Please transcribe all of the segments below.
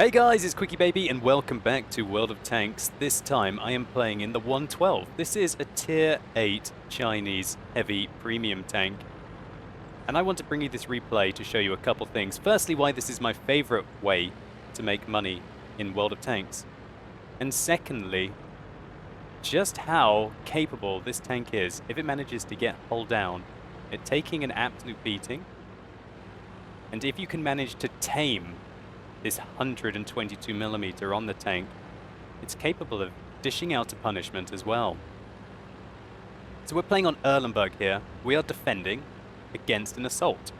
Hey guys, it's QuickyBaby and welcome back to World of Tanks. This time I am playing in the 112. This is a tier 8 Chinese heavy premium tank. And I want to bring you this replay to show you a couple things. Firstly, why this is my favorite way to make money in World of Tanks. And secondly, just how capable this tank is if it manages to get hull down at taking an absolute beating. And if you can manage to tame this 122mm on the tank, it's capable of dishing out a punishment as well. So we're playing on Erlenberg here. We are defending against an assault.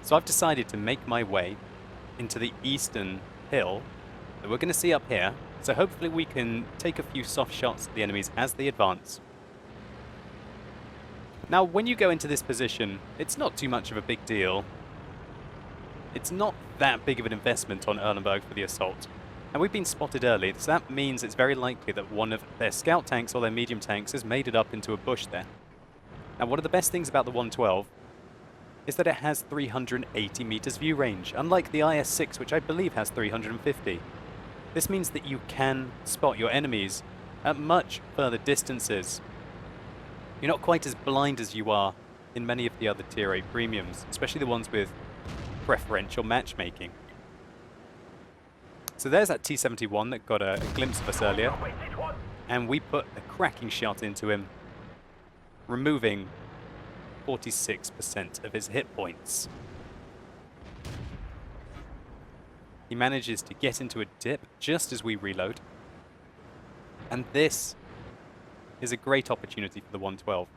So I've decided to make my way into the eastern hill that we're going to see up here. So hopefully we can take a few soft shots at the enemies as they advance. Now when you go into this position, it's not too much of a big deal. It's not that big of an investment on Erlenberg for the assault. And we've been spotted early, so that means it's very likely that one of their scout tanks or their medium tanks has made it up into a bush there. Now one of the best things about the 112 is that it has 380 meters view range, unlike the IS-6, which I believe has 350. This means that you can spot your enemies at much further distances. You're not quite as blind as you are in many of the other tier 8 premiums, especially the ones with preferential matchmaking. So there's that T-71 that got a glimpse of us earlier, and we put a cracking shot into him, removing 46% of his hit points. He manages to get into a dip just as we reload, and this is a great opportunity for the 112.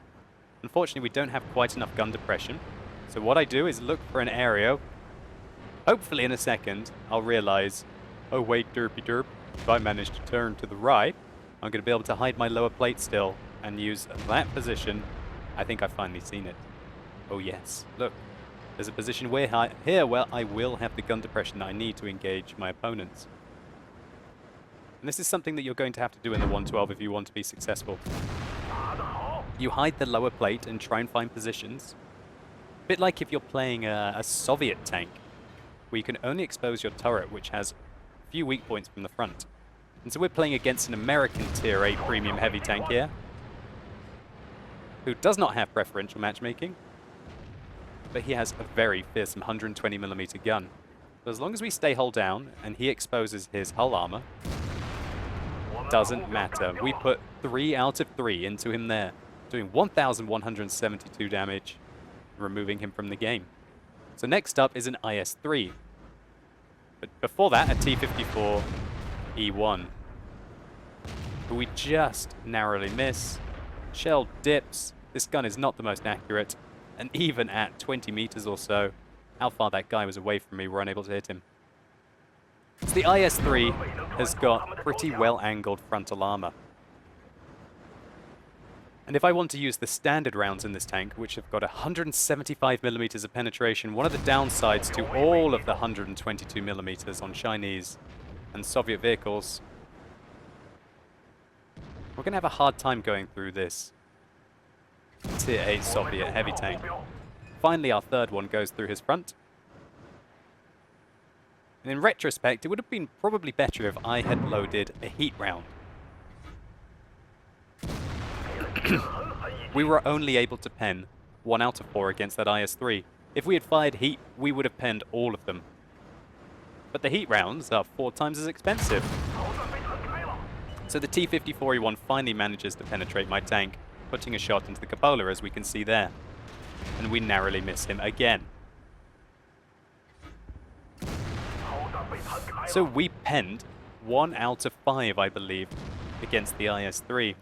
Unfortunately, we don't have quite enough gun depression, so what I do is look for an area. Hopefully in a second, I'll realize, oh wait, derpy derp, if I manage to turn to the right, I'm going to be able to hide my lower plate still and use that position. I think I've finally seen it. Oh yes, look, there's a position here where I will have the gun depression that I need to engage my opponents. And this is something that you're going to have to do in the 112 if you want to be successful. You hide the lower plate and try and find positions. A bit like if you're playing a Soviet tank, where you can only expose your turret, which has a few weak points from the front. And so we're playing against an American tier 8 premium heavy tank here, who does not have preferential matchmaking, but he has a very fearsome 120mm gun. But as long as we stay hull down and he exposes his hull armor, doesn't matter. We put 3 out of 3 into him there, doing 1,172 damage, removing him from the game. So next up is an IS-3. But before that, a T-54E1. But we just narrowly miss. Shell dips. This gun is not the most accurate. And even at 20 meters or so, how far that guy was away from me, we're unable to hit him. So the IS-3 has got pretty well-angled frontal armor. And if I want to use the standard rounds in this tank, which have got 175mm of penetration, one of the downsides to all of the 122mm on Chinese and Soviet vehicles, we're going to have a hard time going through this tier 8 Soviet heavy tank. Finally, our third one goes through his front. And in retrospect, it would have been probably better if I had loaded a heat round. We were only able to pen 1 out of 4 against that IS-3. If we had fired heat, we would have penned all of them. But the heat rounds are 4 times as expensive. So the T-54E1 finally manages to penetrate my tank, putting a shot into the cupola, as we can see there. And we narrowly miss him again. So we penned 1 out of 5, I believe, against the IS-3.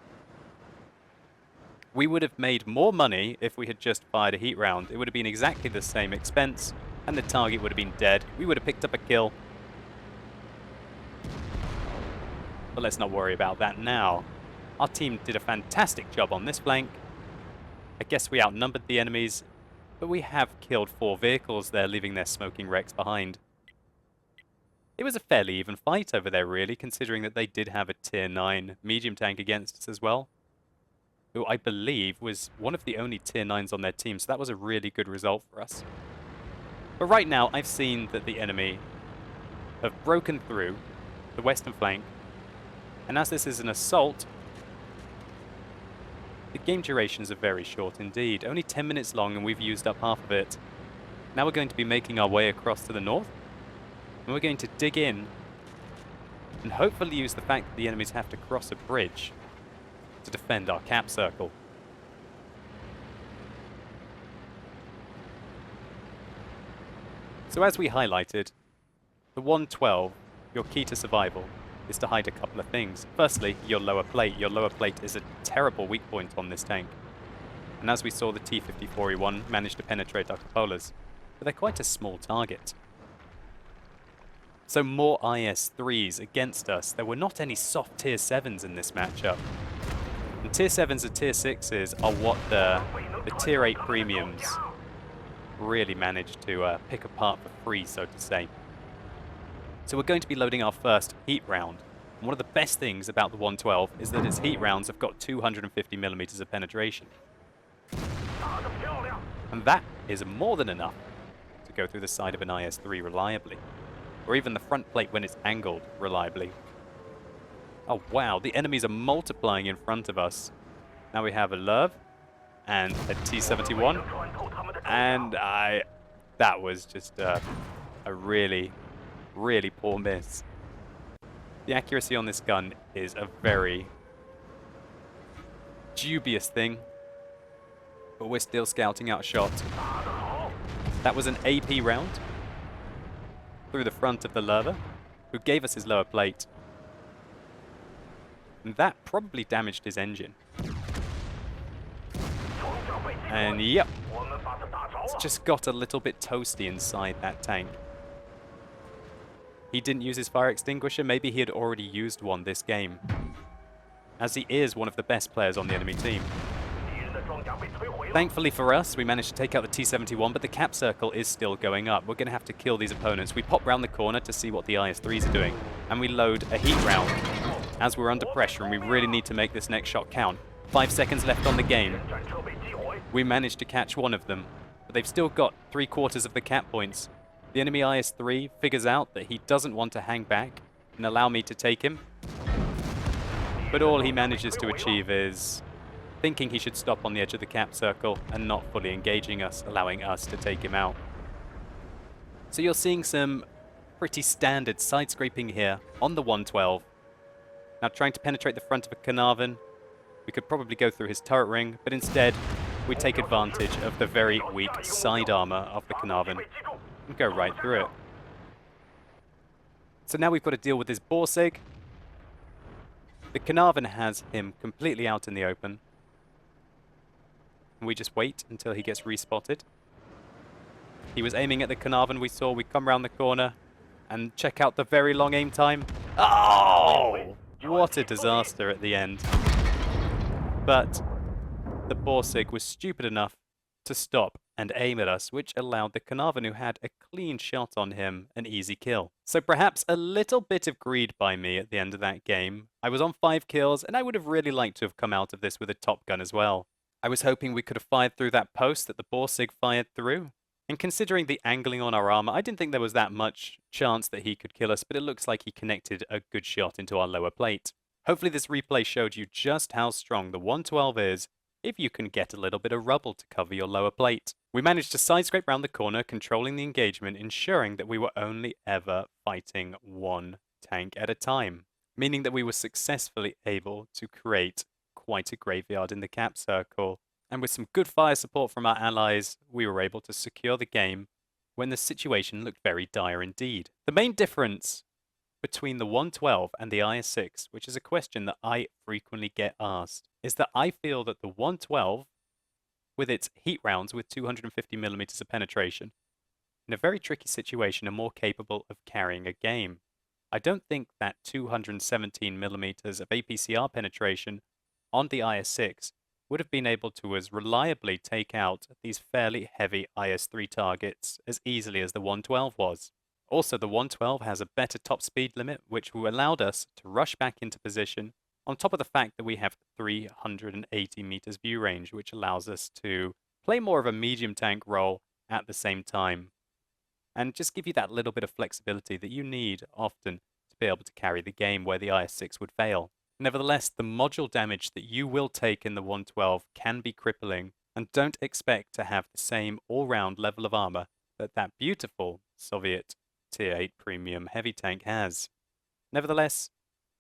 We would have made more money if we had just fired a heat round. It would have been exactly the same expense, and the target would have been dead. We would have picked up a kill. But let's not worry about that now. Our team did a fantastic job on this flank. I guess we outnumbered the enemies, but we have killed 4 vehicles there, leaving their smoking wrecks behind. It was a fairly even fight over there, really, considering that they did have a tier 9 medium tank against us as well, who I believe was one of the only tier 9s on their team, so that was a really good result for us. But right now, I've seen that the enemy have broken through the western flank, and as this is an assault, the game durations are very short indeed, only 10 minutes long, and we've used up half of it. Now we're going to be making our way across to the north, and we're going to dig in and hopefully use the fact that the enemies have to cross a bridge to defend our cap circle. So as we highlighted, the 112, your key to survival, is to hide a couple of things. Firstly, your lower plate. Your lower plate is a terrible weak point on this tank. And as we saw, the T-54E1 managed to penetrate our cupolas, but they're quite a small target. So more IS-3s against us. There were not any soft Tier 7s in this matchup. And Tier 7s and Tier 6s are what the Tier 8 premiums really managed to pick apart for free, so to say. So we're going to be loading our first heat round. And one of the best things about the 112 is that its heat rounds have got 250mm of penetration. And that is more than enough to go through the side of an IS-3 reliably. Or even the front plate when it's angled reliably. Oh wow, the enemies are multiplying in front of us. Now we have a Lurv and a T-71. And that was just a really poor miss. The accuracy on this gun is a very dubious thing, but we're still scouting out a shot. That was an AP round through the front of the Lurver, who gave us his lower plate. And that probably damaged his engine. And yep, it's just got a little bit toasty inside that tank. He didn't use his fire extinguisher. Maybe he had already used one this game, as he is one of the best players on the enemy team. Thankfully for us, we managed to take out the T-71, but the cap circle is still going up. We're going to have to kill these opponents. We pop round the corner to see what the IS-3s are doing, and we load a heat round as we're under pressure, and we really need to make this next shot count. 5 seconds left on the game. We managed to catch one of them, but they've still got 3/4 of the cap points. The enemy IS-3 figures out that he doesn't want to hang back and allow me to take him, but all he manages to achieve is thinking he should stop on the edge of the cap circle and not fully engaging us, allowing us to take him out. So you're seeing some pretty standard side scraping here on the 112. Now trying to penetrate the front of a Carnarvon, we could probably go through his turret ring, but instead we take advantage of the very weak side armor of the Carnarvon and go right through it. So now we've got to deal with this Borsig. The Carnarvon has him completely out in the open. And we just wait until he gets respotted. He was aiming at the Carnarvon, we saw. We come around the corner and check out the very long aim time. Oh! What a disaster at the end. But the Borsig was stupid enough to stop and aim at us, which allowed the Carnarvon, who had a clean shot on him, an easy kill. So perhaps a little bit of greed by me at the end of that game. I was on 5 kills, and I would have really liked to have come out of this with a top gun as well. I was hoping we could have fired through that post that the Borsig fired through. And considering the angling on our armor, I didn't think there was that much chance that he could kill us, but it looks like he connected a good shot into our lower plate. Hopefully this replay showed you just how strong the 112 is if you can get a little bit of rubble to cover your lower plate. We managed to side scrape round the corner, controlling the engagement, ensuring that we were only ever fighting one tank at a time, meaning that we were successfully able to create quite a graveyard in the cap circle. And with some good fire support from our allies, we were able to secure the game when the situation looked very dire indeed. The main difference between the 112 and the IS-6, which is a question that I frequently get asked, is that I feel that the 112, with its heat rounds with 250mm of penetration, in a very tricky situation are more capable of carrying a game. I don't think that 217mm of APCR penetration on the IS-6 would have been able to as reliably take out these fairly heavy IS-3 targets as easily as the 112 was. Also, the 112 has a better top speed limit, which allowed us to rush back into position, on top of the fact that we have 380 meters view range, which allows us to play more of a medium tank role at the same time. and just give you that little bit of flexibility that you need often to be able to carry the game where the IS-6 would fail. Nevertheless, the module damage that you will take in the 112 can be crippling, and don't expect to have the same all-round level of armor that that beautiful Soviet Tier 8 premium heavy tank has. Nevertheless,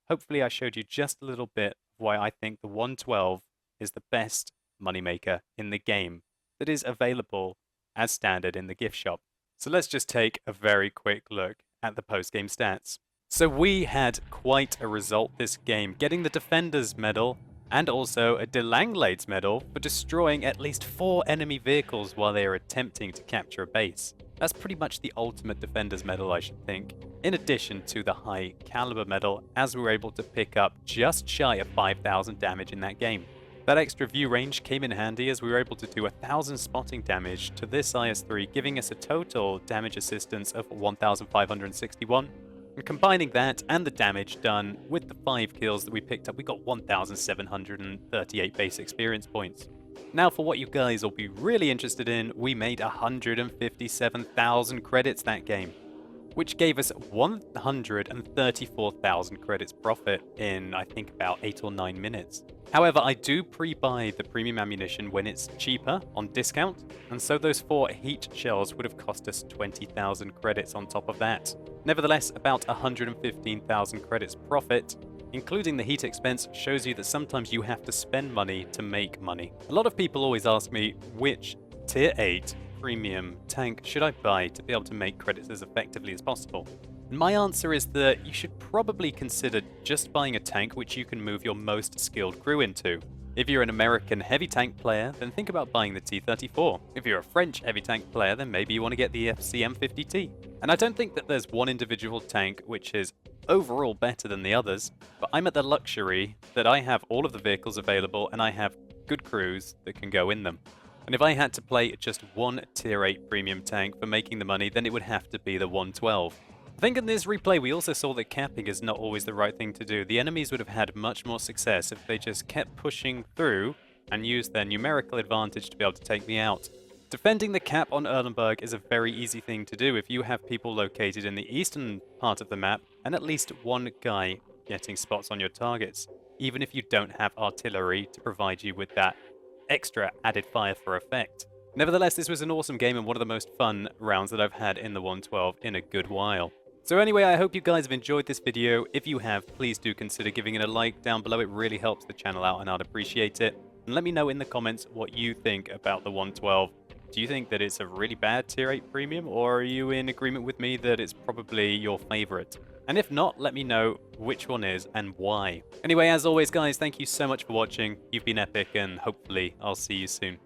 hopefully I showed you just a little bit of why I think the 112 is the best moneymaker in the game that is available as standard in the gift shop. So let's just take a very quick look at the post-game stats. So we had quite a result this game, getting the Defender's Medal and also a De Langlades Medal for destroying at least 4 enemy vehicles while they are attempting to capture a base. That's pretty much the ultimate Defender's Medal, I should think. In addition to the High Caliber Medal, as we were able to pick up just shy of 5,000 damage in that game. That extra view range came in handy as we were able to do 1,000 spotting damage to this IS-3, giving us a total damage assistance of 1,561. And combining that and the damage done with the 5 kills that we picked up, we got 1,738 base experience points. Now for what you guys will be really interested in, we made 157,000 credits that game, which gave us 134,000 credits profit in, I think, about 8 or 9 minutes. However, I do pre-buy the premium ammunition when it's cheaper on discount, and so those 4 heat shells would have cost us 20,000 credits on top of that. Nevertheless, about 115,000 credits profit, including the heat expense, shows you that sometimes you have to spend money to make money. A lot of people always ask me, which Tier 8 premium tank should I buy to be able to make credits as effectively as possible? And my answer is that you should probably consider just buying a tank which you can move your most skilled crew into. If you're an American heavy tank player, then think about buying the T-34. If you're a French heavy tank player, then maybe you want to get the FCM-50T. And I don't think that there's one individual tank which is overall better than the others, but I'm at the luxury that I have all of the vehicles available and I have good crews that can go in them. And if I had to play just one Tier 8 premium tank for making the money, then it would have to be the 112. I think in this replay we also saw that capping is not always the right thing to do. The enemies would have had much more success if they just kept pushing through and used their numerical advantage to be able to take me out. Defending the cap on Erlenberg is a very easy thing to do if you have people located in the eastern part of the map and at least one guy getting spots on your targets, even if you don't have artillery to provide you with that extra added fire for effect. Nevertheless, this was an awesome game and one of the most fun rounds that I've had in the 112 in a good while. So anyway, I hope you guys have enjoyed this video. If you have, please do consider giving it a like down below. It really helps the channel out and I'd appreciate it. And let me know in the comments what you think about the 112. Do you think that it's a really bad Tier 8 premium, or are you in agreement with me that it's probably your favorite? And if not, let me know which one is and why. Anyway, as always guys, thank you so much for watching. You've been epic and hopefully I'll see you soon.